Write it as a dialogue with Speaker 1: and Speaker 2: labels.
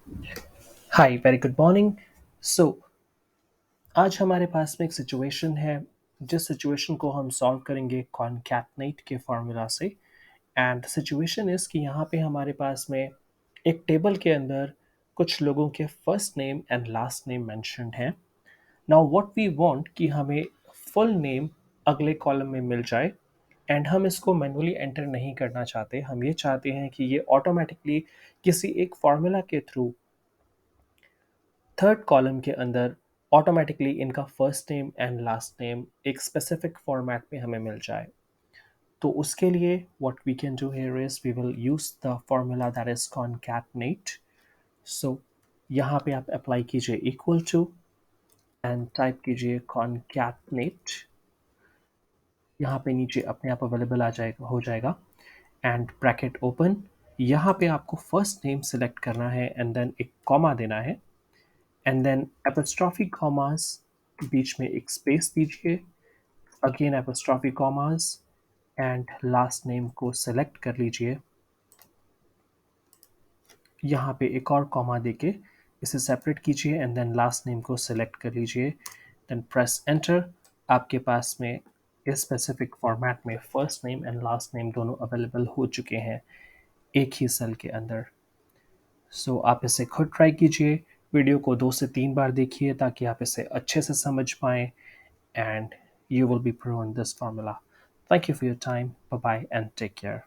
Speaker 1: हाय very good morning. So आज हमारे पास में एक सिचुएशन है जिस सिचुएशन को हम सॉल्व करेंगे कॉन्कैटनेट के फार्मूला से। एंड सिचुएशन इज़ कि यहाँ पे हमारे पास में एक टेबल के अंदर कुछ लोगों के first name and last name mentioned है। नाउ व्हाट वी वांट कि हमें फुल नेम अगले कॉलम में मिल जाए। एंड हम इसको मैन्युअली एंटर नहीं करना चाहते, हम ये चाहते हैं कि ये ऑटोमेटिकली किसी एक फार्मूला के थ्रू थर्ड कॉलम के अंदर ऑटोमेटिकली इनका first name and last name एक स्पेसिफिक फॉर्मेट में हमें मिल जाए। तो उसके लिए what we can do here is we will use the formula that is concatenate. So यहाँ पे आप अप्लाई कीजिए इक्वल टू एंड टाइप कीजिए कॉन्कैटनेट। यहाँ पे नीचे अपने आप अवेलेबल आ जाएगा हो जाएगा एंड ब्रैकेट ओपन। यहाँ पे आपको फर्स्ट नेम सेलेक्ट करना है एंड देन एक कॉमा देना है एंड देन एपोस्ट्रॉफी कॉमास के बीच में एक स्पेस दीजिए, again apostrophe commas and last name को सेलेक्ट कर लीजिए। यहाँ पे एक और कॉमा देके इसे सेपरेट कीजिए एंड देन लास्ट नेम को सेलेक्ट कर लीजिए, देन प्रेस एंटर। आपके पास में इस स्पेसिफिक फॉर्मेट में first name and last name दोनों अवेलेबल हो चुके हैं एक ही सेल के अंदर। सो आप इसे खुद ट्राई कीजिए, वीडियो को 2 से 3 बार देखिए ताकि आप इसे अच्छे से समझ पाएँ and you will be proven this formula. Thank you for your time. Bye bye and take care.